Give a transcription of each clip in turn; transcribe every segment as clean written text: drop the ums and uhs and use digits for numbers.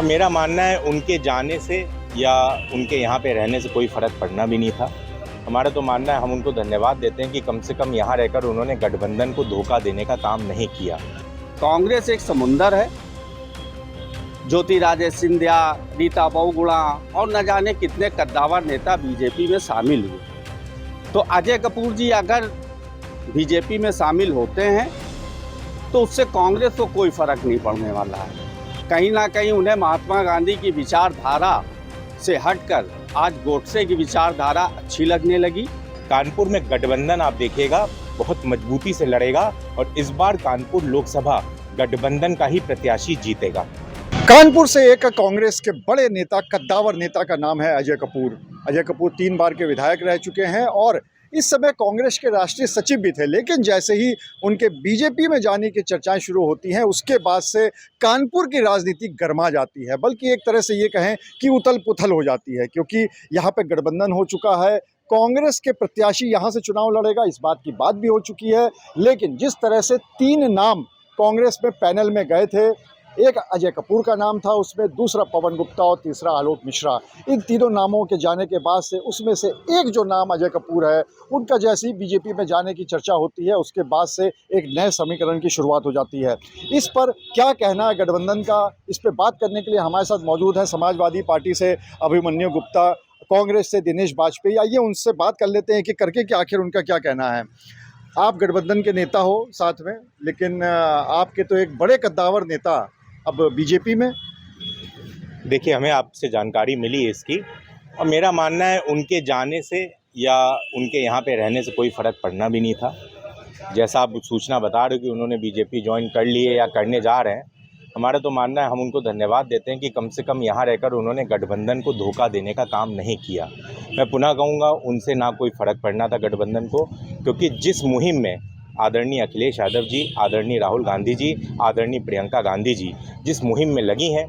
और मेरा मानना है उनके जाने से या उनके यहाँ पे रहने से कोई फ़र्क पड़ना भी नहीं था। हमारा तो मानना है, हम उनको धन्यवाद देते हैं कि कम से कम यहाँ रहकर उन्होंने गठबंधन को धोखा देने का काम नहीं किया। कांग्रेस एक समुंदर है। ज्योतिरादित्य सिंधिया, रीता बहुगुणा और न जाने कितने कद्दावर नेता बीजेपी में शामिल हुए। तो अजय कपूर जी अगर बीजेपी में शामिल होते हैं तो उससे कांग्रेस को कोई फर्क नहीं पड़ने वाला है। कहीं ना कहीं उन्हें महात्मा गांधी की विचारधारा से हटकर आज गोडसे की विचारधारा अच्छी लगने लगी। कानपुर में गठबंधन आप देखिएगा बहुत मजबूती से लड़ेगा और इस बार कानपुर लोकसभा गठबंधन का ही प्रत्याशी जीतेगा। कानपुर से एक कांग्रेस के बड़े नेता, कद्दावर नेता का नाम है अजय कपूर। अजय कपूर 3 बार के विधायक रह चुके हैं और इस समय कांग्रेस के राष्ट्रीय सचिव भी थे। लेकिन जैसे ही उनके बीजेपी में जाने की चर्चाएं शुरू होती हैं, उसके बाद से कानपुर की राजनीति गर्मा जाती है, बल्कि एक तरह से ये कहें कि उथल पुथल हो जाती है, क्योंकि यहाँ पे गठबंधन हो चुका है। कांग्रेस के प्रत्याशी यहाँ से चुनाव लड़ेगा, इस बात की बात भी हो चुकी है। लेकिन जिस तरह से 3 नाम कांग्रेस में पैनल में गए थे, एक अजय कपूर का नाम था उसमें, दूसरा पवन गुप्ता और तीसरा आलोक मिश्रा। इन तीनों नामों के जाने के बाद से उसमें से एक जो नाम अजय कपूर है, उनका जैसे ही बीजेपी में जाने की चर्चा होती है, उसके बाद से एक नए समीकरण की शुरुआत हो जाती है। इस पर क्या कहना है गठबंधन का, इस पर बात करने के लिए हमारे साथ मौजूद है समाजवादी पार्टी से अभिमन्यु गुप्ता, कांग्रेस से दिनेश बाजपेयी। आइए उनसे बात कर लेते हैं कि करके कि आखिर उनका क्या कहना है। आप गठबंधन के नेता हो साथ में, लेकिन आपके तो एक बड़े कद्दावर नेता अब बीजेपी में। देखिए, हमें आपसे जानकारी मिली है इसकी, और मेरा मानना है उनके जाने से या उनके यहाँ पे रहने से कोई फ़र्क पड़ना भी नहीं था। जैसा आप सूचना बता रहे हो कि उन्होंने बीजेपी ज्वाइन कर ली है या करने जा रहे हैं, हमारा तो मानना है हम उनको धन्यवाद देते हैं कि कम से कम यहाँ रहकर उन्होंने गठबंधन को धोखा देने का काम नहीं किया। मैं पुनः कहूँगा, उनसे ना कोई फ़र्क पड़ना था गठबंधन को, क्योंकि जिस मुहिम में आदरणीय अखिलेश यादव जी, आदरणीय राहुल गांधी जी, आदरणीय प्रियंका गांधी जी जिस मुहिम में लगी हैं,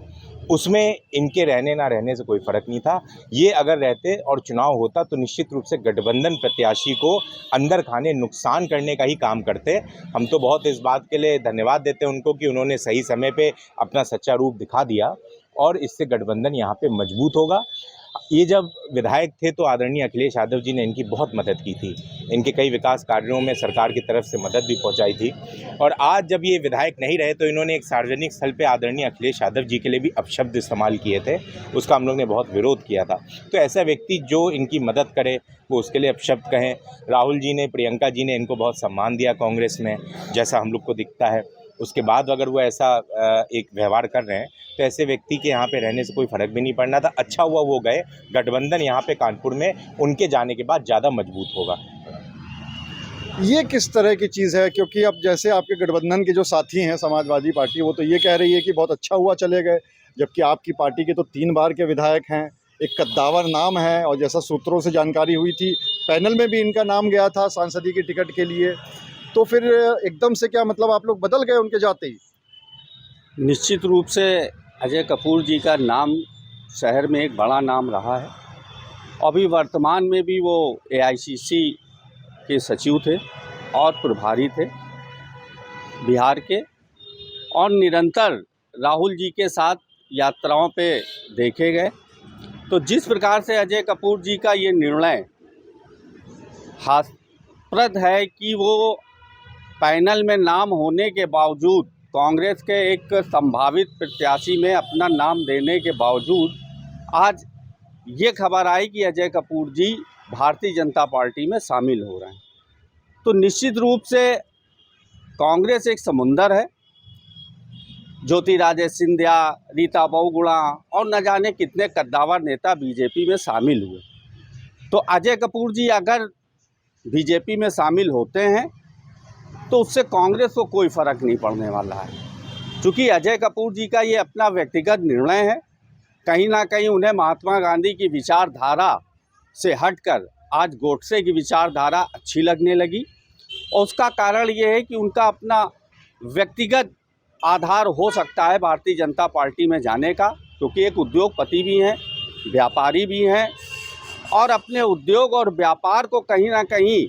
उसमें इनके रहने ना रहने से कोई फ़र्क नहीं था। ये अगर रहते और चुनाव होता तो निश्चित रूप से गठबंधन प्रत्याशी को अंदर खाने, नुकसान करने का ही काम करते। हम तो बहुत इस बात के लिए धन्यवाद देते हैं उनको कि उन्होंने सही समय पे अपना सच्चा रूप दिखा दिया और इससे गठबंधन यहाँ पे मजबूत होगा। ये जब विधायक थे तो आदरणीय अखिलेश यादव जी ने इनकी बहुत मदद की थी, इनके कई विकास कार्यों में सरकार की तरफ से मदद भी पहुंचाई थी। और आज जब ये विधायक नहीं रहे तो इन्होंने एक सार्वजनिक स्थल पे आदरणीय अखिलेश यादव जी के लिए भी अपशब्द इस्तेमाल किए थे, उसका हम लोग ने बहुत विरोध किया था। तो ऐसा व्यक्ति जो इनकी मदद करे वो उसके लिए अपशब्द कहें। राहुल जी ने, प्रियंका जी ने इनको बहुत सम्मान दिया कांग्रेस में, जैसा हम लोग को दिखता है। उसके बाद अगर वो ऐसा एक व्यवहार कर रहे हैं तो ऐसे व्यक्ति के यहाँ पे रहने से कोई फ़र्क भी नहीं पड़ना था। अच्छा हुआ वो गए। गठबंधन यहाँ पे कानपुर में उनके जाने के बाद ज़्यादा मजबूत होगा। ये किस तरह की चीज़ है, क्योंकि अब जैसे आपके गठबंधन के जो साथी हैं समाजवादी पार्टी, वो तो ये कह रही है कि बहुत अच्छा हुआ चले गए, जबकि आपकी पार्टी के तो 3 बार के विधायक हैं, एक कद्दावर नाम है, और जैसा सूत्रों से जानकारी हुई थी पैनल में भी इनका नाम गया था सांसदीय की टिकट के लिए। तो फिर एकदम से क्या मतलब आप लोग बदल गए उनके जाते ही? निश्चित रूप से अजय कपूर जी का नाम शहर में एक बड़ा नाम रहा है। अभी वर्तमान में भी वो AICC के सचिव थे और प्रभारी थे बिहार के, और निरंतर राहुल जी के साथ यात्राओं पे देखे गए। तो जिस प्रकार से अजय कपूर जी का ये निर्णय हास्यास्पद है कि वो पैनल में नाम होने के बावजूद, कांग्रेस के एक संभावित प्रत्याशी में अपना नाम देने के बावजूद, आज ये खबर आई कि अजय कपूर जी भारतीय जनता पार्टी में शामिल हो रहे हैं। तो निश्चित रूप से कांग्रेस एक समुंदर है। ज्योतिरादित्य सिंधिया, रीता बहुगुणा और न जाने कितने कद्दावर नेता बीजेपी में शामिल हुए। तो अजय कपूर जी अगर बीजेपी में शामिल होते हैं तो उससे कांग्रेस को कोई फ़र्क नहीं पड़ने वाला है, क्योंकि अजय कपूर जी का ये अपना व्यक्तिगत निर्णय है। कहीं ना कहीं उन्हें महात्मा गांधी की विचारधारा से हटकर आज गोडसे की विचारधारा अच्छी लगने लगी, और उसका कारण ये है कि उनका अपना व्यक्तिगत आधार हो सकता है भारतीय जनता पार्टी में जाने का, क्योंकि एक उद्योगपति भी हैं, व्यापारी भी हैं, और अपने उद्योग और व्यापार को कहीं ना कहीं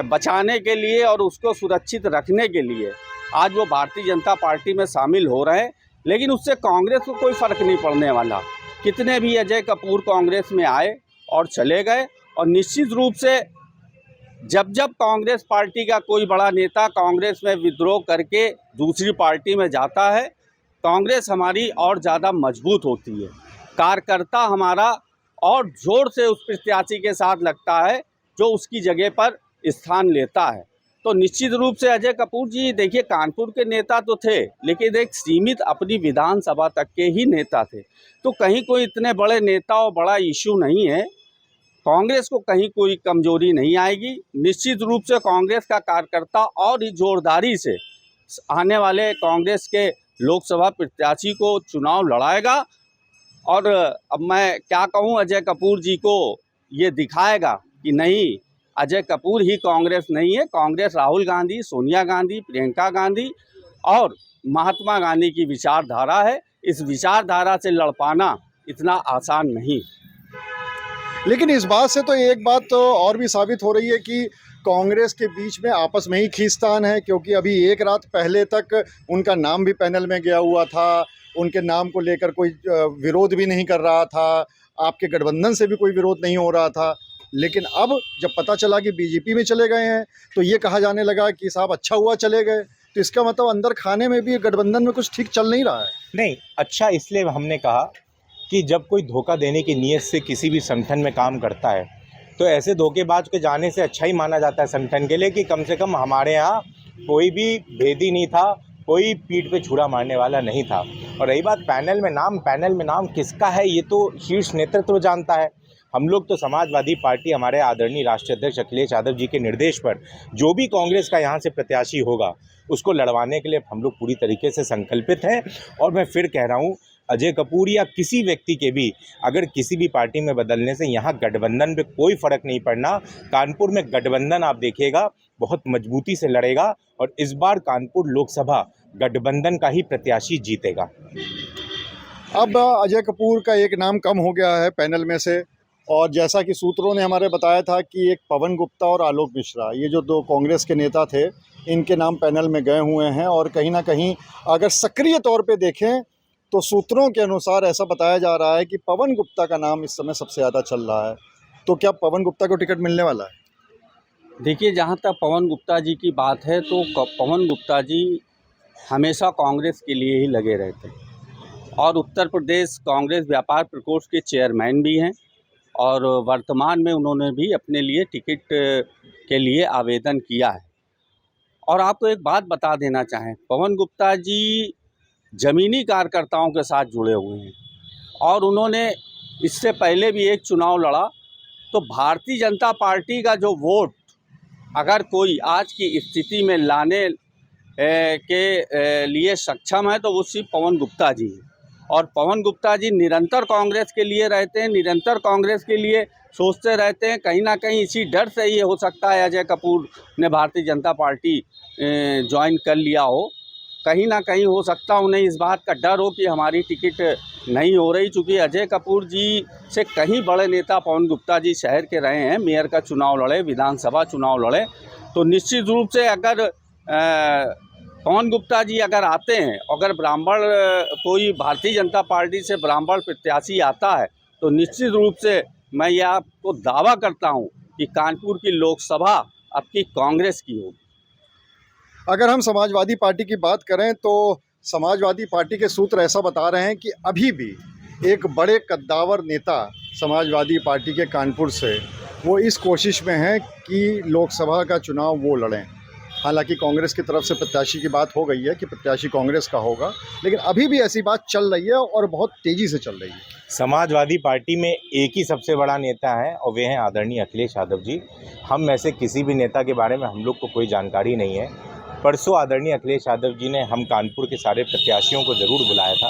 बचाने के लिए और उसको सुरक्षित रखने के लिए आज वो भारतीय जनता पार्टी में शामिल हो रहे हैं। लेकिन उससे कांग्रेस को कोई फ़र्क नहीं पड़ने वाला। कितने भी अजय कपूर कांग्रेस में आए और चले गए, और निश्चित रूप से जब जब कांग्रेस पार्टी का कोई बड़ा नेता कांग्रेस में विद्रोह करके दूसरी पार्टी में जाता है, कांग्रेस हमारी और ज़्यादा मजबूत होती है। कार्यकर्ता हमारा और जोर से उस प्रत्याशी के साथ लगता है जो उसकी जगह पर स्थान लेता है। तो निश्चित रूप से अजय कपूर जी देखिए, कानपुर के नेता तो थे, लेकिन एक सीमित अपनी विधानसभा तक के ही नेता थे। तो कहीं कोई इतने बड़े नेता और बड़ा इशू नहीं है। कांग्रेस को कहीं कोई कमजोरी नहीं आएगी। निश्चित रूप से कांग्रेस का कार्यकर्ता और ही जोरदारी से आने वाले कांग्रेस के लोकसभा प्रत्याशी को चुनाव लड़ाएगा। और अब मैं क्या कहूं, अजय कपूर जी को ये दिखाएगा कि नहीं, अजय कपूर ही कांग्रेस नहीं है। कांग्रेस राहुल गांधी, सोनिया गांधी, प्रियंका गांधी और महात्मा गांधी की विचारधारा है। इस विचारधारा से लड़ पाना इतना आसान नहीं। लेकिन इस बात से तो एक बात तो और भी साबित हो रही है कि कांग्रेस के बीच में आपस में ही खींचतान है, क्योंकि अभी एक रात पहले तक उनका नाम भी पैनल में गया हुआ था, उनके नाम को लेकर कोई विरोध भी नहीं कर रहा था, आपके गठबंधन से भी कोई विरोध नहीं हो रहा था। लेकिन अब जब पता चला कि बीजेपी में चले गए हैं तो ये कहा जाने लगा कि साहब अच्छा हुआ चले गए। तो इसका मतलब अंदर खाने में भी गठबंधन में कुछ ठीक चल नहीं रहा है। नहीं, अच्छा इसलिए हमने कहा कि जब कोई धोखा देने की नीयत से किसी भी संगठन में काम करता है तो ऐसे धोखेबाज के जाने से अच्छा ही माना जाता है संगठन के लिए कि कम से कम हमारे यहाँ कोई भी भेदी नहीं था, कोई पीठ पे छुरा मारने वाला नहीं था। और रही बात पैनल में नाम किसका है ये तो शीर्ष नेतृत्व जानता है। हम लोग तो समाजवादी पार्टी, हमारे आदरणीय राष्ट्रीय अध्यक्ष अखिलेश यादव जी के निर्देश पर जो भी कांग्रेस का यहाँ से प्रत्याशी होगा उसको लड़वाने के लिए हम लोग पूरी तरीके से संकल्पित हैं। और मैं फिर कह रहा हूँ, अजय कपूर या किसी व्यक्ति के भी अगर किसी भी पार्टी में बदलने से यहाँ गठबंधन पे कोई फ़र्क नहीं पड़ना। कानपुर में गठबंधन आप देखिएगा बहुत मजबूती से लड़ेगा और इस बार कानपुर लोकसभा गठबंधन का ही प्रत्याशी जीतेगा। अब अजय कपूर का एक नाम कम हो गया है पैनल में से, और जैसा कि सूत्रों ने हमारे बताया था कि एक पवन गुप्ता और आलोक मिश्रा, ये जो दो कांग्रेस के नेता थे, इनके नाम पैनल में गए हुए हैं। और कहीं ना कहीं अगर सक्रिय तौर पे देखें तो सूत्रों के अनुसार ऐसा बताया जा रहा है कि पवन गुप्ता का नाम इस समय सबसे ज़्यादा चल रहा है। तो क्या पवन गुप्ता को टिकट मिलने वाला है? देखिए, जहाँ तक पवन गुप्ता जी की बात है तो पवन गुप्ता जी हमेशा कांग्रेस के लिए ही लगे रहते हैं और उत्तर प्रदेश कांग्रेस व्यापार प्रकोष्ठ के चेयरमैन भी हैं और वर्तमान में उन्होंने भी अपने लिए टिकट के लिए आवेदन किया है। और आपको एक बात बता देना चाहें, पवन गुप्ता जी ज़मीनी कार्यकर्ताओं के साथ जुड़े हुए हैं और उन्होंने इससे पहले भी एक चुनाव लड़ा। तो भारतीय जनता पार्टी का जो वोट अगर कोई आज की स्थिति में लाने के लिए सक्षम है तो वो सिर्फ पवन गुप्ता जी हैं। और पवन गुप्ता जी निरंतर कांग्रेस के लिए रहते हैं, निरंतर कांग्रेस के लिए सोचते रहते हैं। कहीं ना कहीं इसी डर से ये हो सकता है अजय कपूर ने भारतीय जनता पार्टी ज्वाइन कर लिया हो। कहीं ना कहीं हो सकता उन्हें इस बात का डर हो कि हमारी टिकट नहीं हो रही, चूँकि अजय कपूर जी से कहीं बड़े नेता पवन गुप्ता जी शहर के रहे हैं, मेयर का चुनाव लड़े, विधानसभा चुनाव लड़े। तो निश्चित रूप से अगर पवन गुप्ता जी अगर आते हैं, अगर ब्राह्मण कोई भारतीय जनता पार्टी से ब्राह्मण प्रत्याशी आता है तो निश्चित रूप से मैं ये आपको दावा करता हूँ कि कानपुर की लोकसभा अब की कांग्रेस की होगी। अगर हम समाजवादी पार्टी की बात करें तो समाजवादी पार्टी के सूत्र ऐसा बता रहे हैं कि अभी भी एक बड़े कद्दावर नेता समाजवादी पार्टी के कानपुर से वो इस कोशिश में हैं कि लोकसभा का चुनाव वो लड़ें। हालांकि कांग्रेस की तरफ से प्रत्याशी की बात हो गई है कि प्रत्याशी कांग्रेस का होगा, लेकिन अभी भी ऐसी बात चल रही है और बहुत तेज़ी से चल रही है। समाजवादी पार्टी में एक ही सबसे बड़ा नेता है और वे हैं आदरणीय अखिलेश यादव जी। हम में से किसी भी नेता के बारे में हम लोग को कोई जानकारी नहीं है। परसों आदरणीय अखिलेश यादव जी ने हम कानपुर के सारे प्रत्याशियों को ज़रूर बुलाया था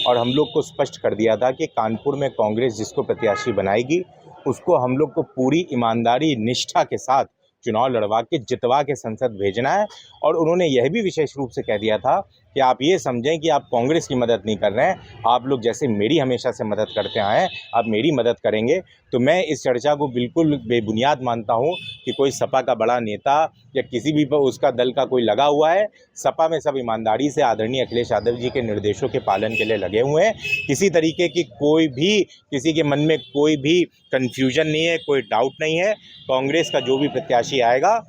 और हम लोग को स्पष्ट कर दिया था कि कानपुर में कांग्रेस जिसको प्रत्याशी बनाएगी उसको हम लोग को पूरी ईमानदारी निष्ठा के साथ चुनाव लड़वा के जितवा के संसद भेजना है। और उन्होंने यह भी विशेष रूप से कह दिया था कि आप ये समझें कि आप कांग्रेस की मदद नहीं कर रहे हैं, आप लोग जैसे मेरी हमेशा से मदद करते आए हैं, आप मेरी मदद करेंगे। तो मैं इस चर्चा को बिल्कुल बेबुनियाद मानता हूँ कि कोई सपा का बड़ा नेता या किसी भी उसका दल का कोई लगा हुआ है। सपा में सब ईमानदारी से आदरणीय अखिलेश यादव जी के निर्देशों के पालन के लिए लगे हुए हैं। किसी तरीके की कोई भी किसी के मन में कोई भी कन्फ्यूजन नहीं है, कोई डाउट नहीं है। कांग्रेस का जो भी प्रत्याशी आएगा,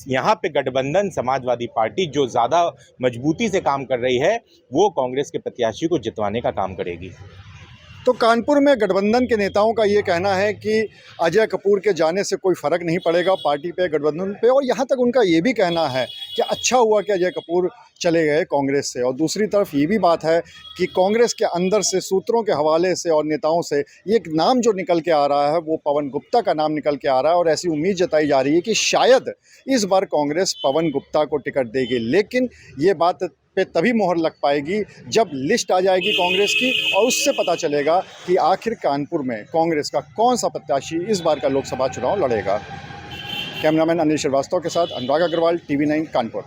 यहाँ पे गठबंधन समाजवादी पार्टी जो ज़्यादा मजबूती से काम कर रही है, वो कांग्रेस के प्रत्याशी को जितवाने का काम करेगी। तो कानपुर में गठबंधन के नेताओं का ये कहना है कि अजय कपूर के जाने से कोई फ़र्क नहीं पड़ेगा पार्टी पे, गठबंधन पे, और यहाँ तक उनका ये भी कहना है कि अच्छा हुआ कि अजय कपूर चले गए कांग्रेस से। और दूसरी तरफ ये भी बात है कि कांग्रेस के अंदर से सूत्रों के हवाले से और नेताओं से एक नाम जो निकल के आ रहा है वो पवन गुप्ता का नाम निकल के आ रहा है, और ऐसी उम्मीद जताई जा रही है कि शायद इस बार कांग्रेस पवन गुप्ता को टिकट देगी। लेकिन ये बात पे तभी मोहर लग पाएगी जब लिस्ट आ जाएगी कांग्रेस की, और उससे पता चलेगा कि आखिर कानपुर में कांग्रेस का कौन सा प्रत्याशी इस बार का लोकसभा चुनाव लड़ेगा। कैमरामैन अनिल श्रीवास्तव के साथ अनुराग अग्रवाल, TV9 कानपुर।